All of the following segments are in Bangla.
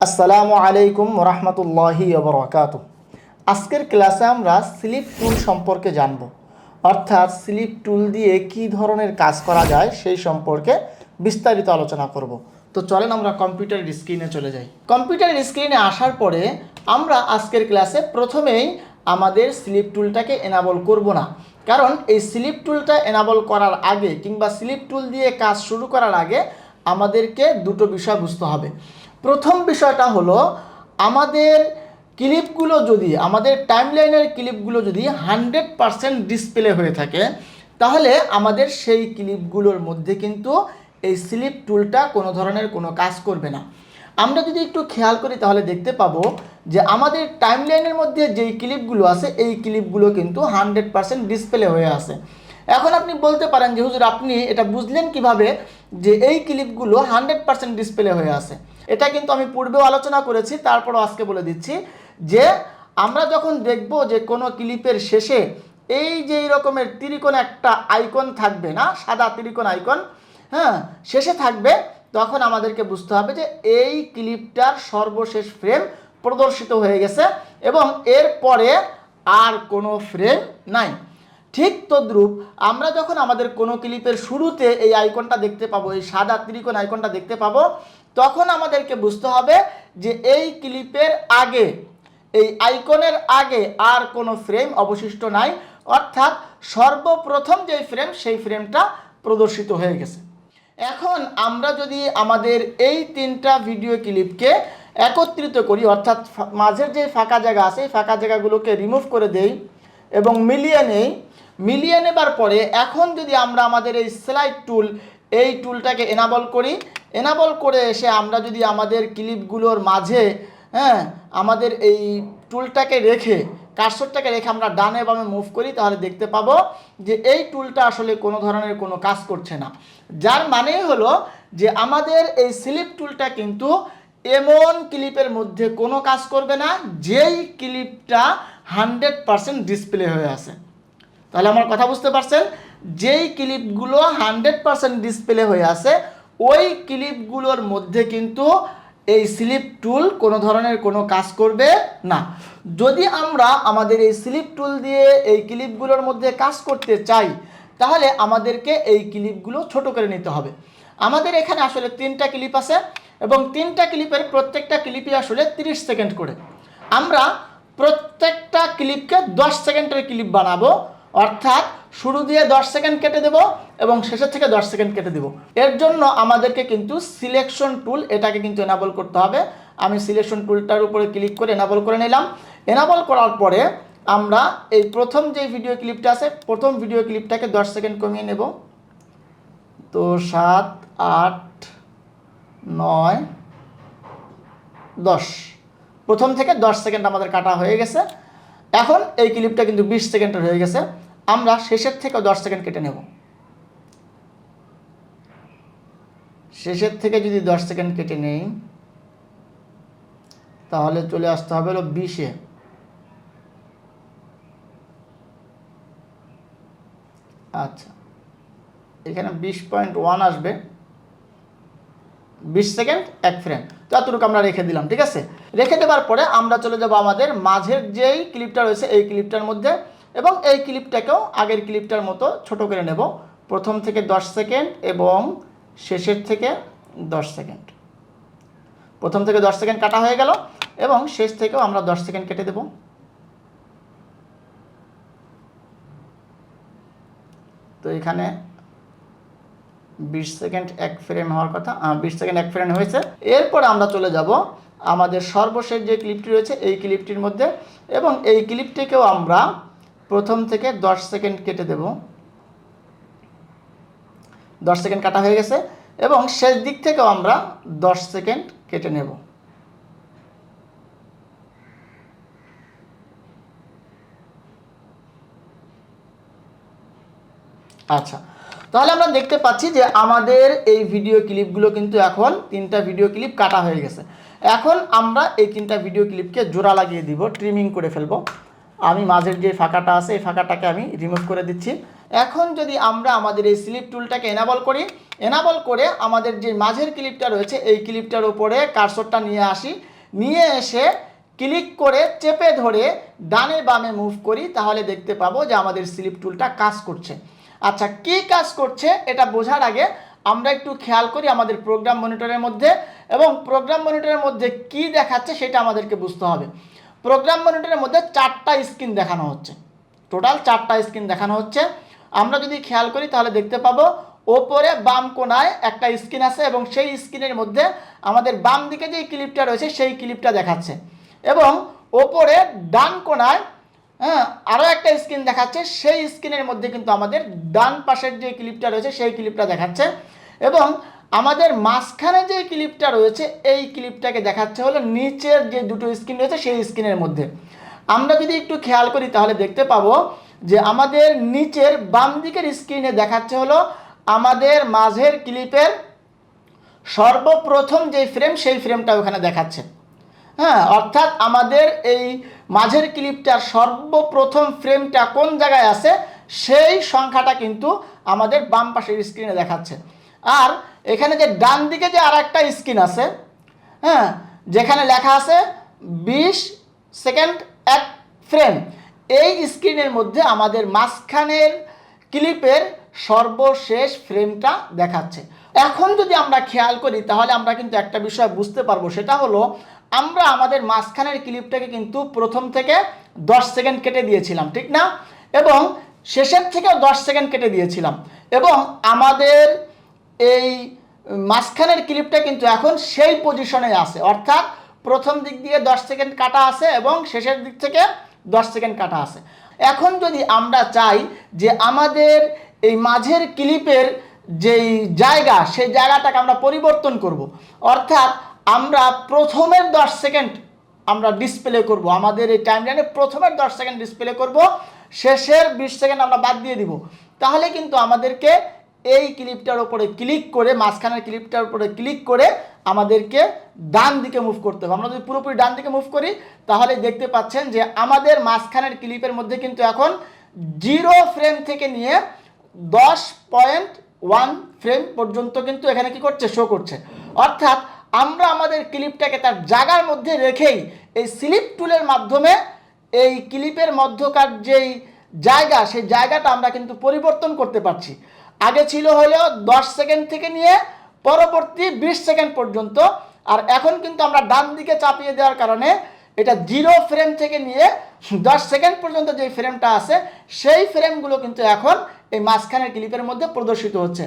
আসসালামু আলাইকুম রহমতুল্লাহি ওবরাকাতুহু। আজকের ক্লাসে আমরা স্লিপ টুল সম্পর্কে জানব, অর্থাৎ স্লিপ টুল দিয়ে কি ধরনের কাজ করা যায় সেই সম্পর্কে বিস্তারিত আলোচনা করব। তো চলেন আমরা কম্পিউটারের স্ক্রিনে চলে যাই। কম্পিউটারের স্ক্রিনে আসার পরে আমরা আজকের ক্লাসে প্রথমেই আমাদের স্লিপ টুলটাকে এনাবল করব না, কারণ এই স্লিপ টুলটা এনাবল করার আগে কিংবা স্লিপ টুল দিয়ে কাজ শুরু করার আগে আমাদেরকে দুটো বিষয় বুঝতে হবে। প্রথম বিষয়টা হলো, আমাদের ক্লিপগুলো যদি, আমাদের টাইমলাইনের ক্লিপগুলো যদি 100% ডিসপ্লে হয়ে থাকে, তাহলে আমাদের সেই ক্লিপগুলোর মধ্যে কিন্তু এই স্লিপ টুলটা কোনো ধরনের কোনো কাজ করবে না। আমরা যদি একটু খেয়াল করি তাহলে দেখতে পাবো যে আমাদের টাইমলাইনের মধ্যে যেই ক্লিপগুলো আছে এই ক্লিপগুলো কিন্তু 100% ডিসপ্লে হয়ে আছে। এখন আপনি বলতে পারেন যে হুজুর, আপনি এটা বুঝলেন কিভাবে যে এই ক্লিপগুলো 100% ডিসপ্লে হয়ে আছে? এটা কিন্তু আমি পূর্বেও আলোচনা করেছি, তারপরও আজকে বলে দিচ্ছি যে আমরা যখন দেখব যে কোনো ক্লিপের শেষে এই যে এই রকমের ত্রিকোণ একটা আইকন থাকবে না, সাদা ত্রিকোণ আইকন, হ্যাঁ, শেষে থাকবে, তখন আমাদেরকে বুঝতে হবে যে এই ক্লিপটার সর্বশেষ ফ্রেম প্রদর্শিত হয়ে গেছে এবং এর পরে আর কোনো ফ্রেম নাই। ঠিক তদ্রূপ আমরা যখন আমাদের কোনো ক্লিপের শুরুতে এই আইকনটা দেখতে পাবো, এই সাদা ত্রিকোণ আইকনটা দেখতে পাবো, তখন আমাদেরকে বুঝতে হবে যে এই ক্লিপের আগে, এই আইকনের আগে আর কোনো ফ্রেম অবশিষ্ট নাই, অর্থাৎ সর্বপ্রথম যেই ফ্রেম সেই ফ্রেমটা প্রদর্শিত হয়ে গেছে। এখন আমরা যদি আমাদের এই তিনটা ভিডিও ক্লিপকে একত্রিত করি, অর্থাৎ মাঝের যে ফাঁকা জায়গা আছে এই ফাঁকা জায়গাগুলোকে রিমুভ করে দেই এবং মিলিয়ে নেবার পরে এখন যদি আমরা আমাদের এই স্লাইড টুল, এই টুলটাকে এনাবল করি, এনাবল করে এসে আমরা যদি আমাদের ক্লিপগুলোর মাঝে, হ্যাঁ, আমাদের এই টুলটাকে রেখে, কার্সরটাকে রেখে আমরা ডানে বামে মুভ করি, তাহলে দেখতে পাবো যে এই টুলটা আসলে কোনো ধরনের কোনো কাজ করছে না। যার মানে হলো যে আমাদের এই স্লিপ টুলটা কিন্তু এমন ক্লিপের মধ্যে কোনো কাজ করবে না যেই ক্লিপটা 100% ডিসপ্লে হয়ে আছে। তাহলে আমার কথা বুঝতে পারছেন? যেই ক্লিপগুলো 100% ডিসপ্লে হয়ে আছে ওই ক্লিপগুলোর মধ্যে কিন্তু এই স্লিপ টুল কোনো ধরনের কোনো কাজ করবে না। যদি আমরা আমাদের এই স্লিপ টুল দিয়ে এই ক্লিপগুলোর মধ্যে কাজ করতে চাই, তাহলে আমাদেরকে এই ক্লিপগুলো ছোট করে নিতে হবে। আমাদের এখানে আসলে 3টা ক্লিপ আছে এবং 3টা ক্লিপের প্রত্যেকটা ক্লিপই আসলে 30 সেকেন্ড করে। আমরা প্রত্যেকটা ক্লিপকে 10 সেকেন্ডের ক্লিপ বানাবো, অর্থাৎ শুরু দিয়ে 10 সেকেন্ড কেটে দেব এবং শেষের থেকে 10 সেকেন্ড কেটে দেব। এর জন্য আমাদেরকে কিন্তু সিলেকশন টুল, এটাকে কিন্তু এনাবল করতে হবে। আমি সিলেকশন টুলটার উপরে ক্লিক করে এনাবল করে নিলাম। এনাবল করার পরে আমরা এই প্রথম যে ভিডিও ক্লিপটা আছে, প্রথম ভিডিও ক্লিপটাকে 10 সেকেন্ড কমিয়ে নেব। তো 7, 8, 9, 10, প্রথম থেকে 10 সেকেন্ড আমাদের কাটা হয়ে গেছে। এখন এই ক্লিপটা কিন্তু 20 সেকেন্ডের হয়ে গেছে। আমরা শেষের থেকে 10 সেকেন্ড কেটে নেব। শেষের থেকে যদি 10 সেকেন্ড কেটে নেই, তাহলে চলে আসতে হবে হলো 20-এ। আচ্ছা, এখানে 20.1 আসবে, 20 সেকেন্ড 1 ফ্রেম। তো এতটুকু আমরা রেখে দিলাম, ঠিক আছে। রেখে দেওয়ার পরে আমরা চলে যাব আমাদের মাঝের যেই ক্লিপটা রয়েছে এই ক্লিপটার মধ্যে এবং এই ক্লিপটাকেও আগের ক্লিপটার মতো ছোট করে নেব। প্রথম থেকে 10 সেকেন্ড এবং শেষের থেকে 10 সেকেন্ড। প্রথম থেকে 10 সেকেন্ড কাটা হয়ে গেল এবং শেষ থেকেও আমরা 10 সেকেন্ড কেটে দেব। তো এখানে 20 সেকেন্ড 1 ফ্রেম হওয়ার কথা, 20 সেকেন্ড 1 ফ্রেম হয়েছে। এরপর আমরা চলে যাব আমাদের সর্বশেষ যে ক্লিপটি রয়েছে এই ক্লিপটির মধ্যে এবং এই ক্লিপটিকেও আমরা প্রথম থেকে 10 সেকেন্ড কেটে দেব। 10 সেকেন্ড কাটা হয়ে গেছে এবং শেষ দিক থেকেও আমরা 10 সেকেন্ড কেটে নেব। আচ্ছা, তাহলে আমরা দেখতে পাচ্ছি যে আমাদের এই ভিডিও ক্লিপগুলো কিন্তু এখন 3টা ভিডিও ক্লিপ কাটা হয়ে গেছে। এখন আমরা এই 3টা ভিডিও ক্লিপকে জোড়া লাগিয়ে দিব, ট্রিমিং করে ফেলবো। আমি মাঝের যে ফাঁকাটা আছে এই ফাঁকাটাকে আমি রিমুভ করে দিচ্ছি। এখন যদি আমরা আমাদের এই স্লিপ টুলটাকে এনাবল করি, এনাবল করে আমাদের যে মাঝের ক্লিপটা রয়েছে এই ক্লিপটার উপরে কার্সরটা নিয়ে আসি নিয়ে এসে ক্লিক করে চেপে ধরে ডানে বামে মুভ করি, তাহলে দেখতে পাবো যে আমাদের স্লিপ টুলটা কাজ করছে। আচ্ছা, কি কাজ করছে এটা বোঝার আগে আমরা একটু খেয়াল করি আমাদের প্রোগ্রাম মনিটরের মধ্যে, এবং প্রোগ্রাম মনিটরের মধ্যে কি দেখাচ্ছে সেটা আমাদেরকে বুঝতে হবে। প্রোগ্রাম মনিটরের মধ্যে 4টা স্ক্রিন দেখানো হচ্ছে, টোটাল 4টা স্ক্রিন দেখানো হচ্ছে। আমরা যদি খেয়াল করি তাহলে দেখতে পাবো ওপরে বাম কোণায় একটা স্ক্রিন আছে, এবং সেই স্ক্রিনের মধ্যে আমাদের বাম দিকে যে ক্লিপটা রয়েছে সেই ক্লিপটা দেখাচ্ছে, এবং ওপরে ডান কোণায় আরও একটা স্ক্রিন দেখাচ্ছে, সেই স্ক্রিনের মধ্যে কিন্তু আমাদের ডান পাশের যে ক্লিপটা রয়েছে সেই ক্লিপটা দেখাচ্ছে, এবং আমাদের মাঝখানে যে ক্লিপটা রয়েছে এই ক্লিপটাকে দেখাচ্ছে হলো নিচের যে দুটো স্ক্রিন রয়েছে সেই স্ক্রিনের মধ্যে। আমরা যদি একটু খেয়াল করি তাহলে দেখতে পাবো যে আমাদের নিচের বাম দিকের স্ক্রিনে দেখাচ্ছে হলো আমাদের মাঝের ক্লিপের সর্বপ্রথম যে ফ্রেম সেই ফ্রেমটা ওখানে দেখাচ্ছে। অর্থাৎ আমাদের এই মাঝের ক্লিপটার সর্বপ্রথম ফ্রেমটা কোন জায়গায় আছে সেই সংখ্যাটা কিন্তু আমাদের বাম পাশের স্ক্রিনে দেখাচ্ছে। আর এখানে যে ডান দিকে যে আর একটা স্ক্রিন আছে, যেখানে লেখা আছে 20 সেকেন্ড এক ফ্রেম, এই স্ক্রিনের মধ্যে আমাদের মাঝখানের ক্লিপের সর্বশেষ ফ্রেমটা দেখাচ্ছে। এখন যদি আমরা খেয়াল করি তাহলে আমরা কিন্তু একটা বিষয় বুঝতে পারবো, সেটা হলো আমরা আমাদের মাঝখানের ক্লিপটাকে কিন্তু প্রথম থেকে 10 সেকেন্ড কেটে দিয়েছিলাম, ঠিক না? এবং শেষের থেকেও 10 সেকেন্ড কেটে দিয়েছিলাম, এবং আমাদের এই মাঝখানের ক্লিপটা কিন্তু এখন সেই পজিশনে আছে, অর্থাৎ প্রথম দিক দিয়ে 10 সেকেন্ড কাটা আছে এবং শেষের দিক থেকে 10 সেকেন্ড কাটা আছে। এখন যদি আমরা চাই যে আমাদের এই মাঝের ক্লিপের যেই জায়গা সেই জায়গাটাকে আমরা পরিবর্তন করব, অর্থাৎ আমরা প্রথমের 10 সেকেন্ড আমরা ডিসপ্লে করব, আমাদের এই টাইমলাইনে প্রথমের 10 সেকেন্ড ডিসপ্লে করব, শেষের 20 সেকেন্ড আমরা বাদ দিয়ে দিব। তাহলে কিন্তু আমাদেরকে এই ক্লিপটার উপরে ক্লিক করে, মাঝখানের ক্লিপটার উপরে ক্লিক করে আমাদেরকে ডান দিকে মুভ করতে হবে। আমরা যদি পুরোপুরি ডান দিকে মুভ করি তাহলে দেখতে পাচ্ছেন যে আমাদের মাঝখানের ক্লিপের মধ্যে কিন্তু এখন 0 ফ্রেম থেকে নিয়ে 10.1 ফ্রেম পর্যন্ত কিন্তু এখানে কি করছে, শো করছে। অর্থাৎ আমরা আমাদের ক্লিপটাকে তার জায়গার মধ্যে রেখেই এই স্লিপ টুলের মাধ্যমে এই ক্লিপের মধ্যকার যেই জায়গা সেই জায়গাটা আমরা কিন্তু পরিবর্তন করতে পারছি। আগে ছিল হলো 10 সেকেন্ড থেকে নিয়ে পরবর্তী 20 সেকেন্ড পর্যন্ত, আর এখন কিন্তু আমরা ডান দিকে চাপিয়ে দেওয়ার কারণে এটা 0 ফ্রেম থেকে নিয়ে 10 সেকেন্ড পর্যন্ত যে ফ্রেমটা আছে সেই ফ্রেমগুলো কিন্তু এখন এই মাঝখানের ক্লিপের মধ্যে প্রদর্শিত হচ্ছে।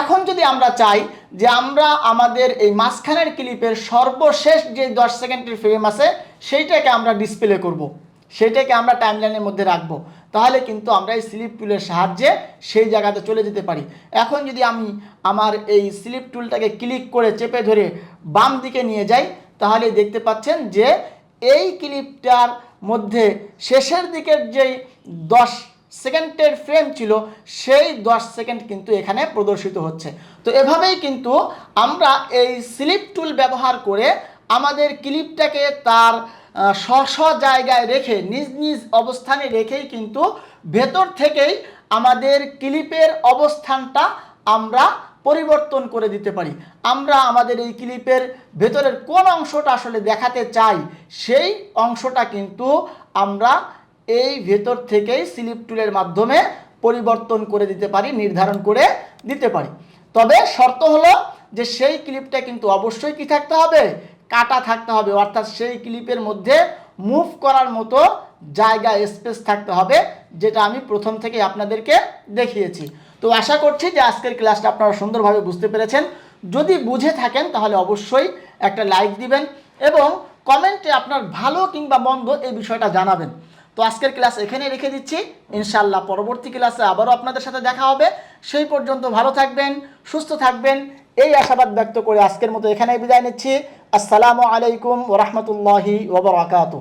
এখন যদি আমরা চাই যে আমরা আমাদের এই মাঝখানের ক্লিপের সর্বশেষ যে 10 সেকেন্ডের ফ্রেম আছে সেইটাকে আমরা ডিসপ্লে করব, সেইটাকে আমরা টাইমলাইনের মধ্যে রাখবো, তাহলে কিন্তু আমরা এই স্লিপ টুলের সাহায্যে সেই জায়গাতে চলে যেতে পারি। এখন যদি আমি আমার এই স্লিপ টুলটাকে ক্লিক করে চেপে ধরে বাম দিকে নিয়ে যাই তাহলে দেখতে পাচ্ছেন যে এই ক্লিপটার মধ্যে শেষের দিকের যেই 10 সেকেন্ডের ফ্রেম ছিল সেই 10 সেকেন্ড কিন্তু এখানে প্রদর্শিত হচ্ছে। তো এভাবেই কিন্তু আমরা এই স্লিপ টুল ব্যবহার করে আমাদের ক্লিপটাকে তার স্ব জায়গায় রেখে নিজ নিজ অবস্থানে রেখেই কিন্তু ভেতর থেকেই আমাদের ক্লিপের অবস্থানটা আমরা পরিবর্তন করে দিতে পারি। আমরা আমাদের এই ক্লিপের ভেতরের কোন অংশটা আসলে দেখাতে চাই সেই অংশটা কিন্তু আমরা এই ভেতর থেকেই স্লিপ টুলের মাধ্যমে পরিবর্তন করে দিতে পারি, নির্ধারণ করে দিতে পারি। তবে শর্ত হলো যে সেই ক্লিপটা কিন্তু অবশ্যই কি থাকতে হবে, কাটা থাকতে হবে, অর্থাৎ সেই ক্লিপের মধ্যে মুভ করার মতো জায়গা স্পেস থাকতে হবে, যেটা আমি প্রথম থেকে আপনাদেরকে দেখিয়েছি। তো আশা করছি যে আজকের ক্লাসটা আপনারা সুন্দরভাবে বুঝতে পেরেছেন। যদি বুঝে থাকেন তাহলে অবশ্যই একটা লাইক দিবেন এবং কমেন্টে আপনার ভালো কিংবা মন্দ এই বিষয়টা জানাবেন। তো আজকের ক্লাস এখানে রেখে দিচ্ছি, ইনশাআল্লাহ পরবর্তী ক্লাসে আবারও আপনাদের সাথে দেখা হবে। সেই পর্যন্ত ভালো থাকবেন, সুস্থ থাকবেন, এই আশাবাদ ব্যক্ত করে আজকের মতো এখানেই বিদায় নিচ্ছি। আসসালামু আলাইকুম ওয়া রাহমাতুল্লাহি ওয়া বারাকাতুহু।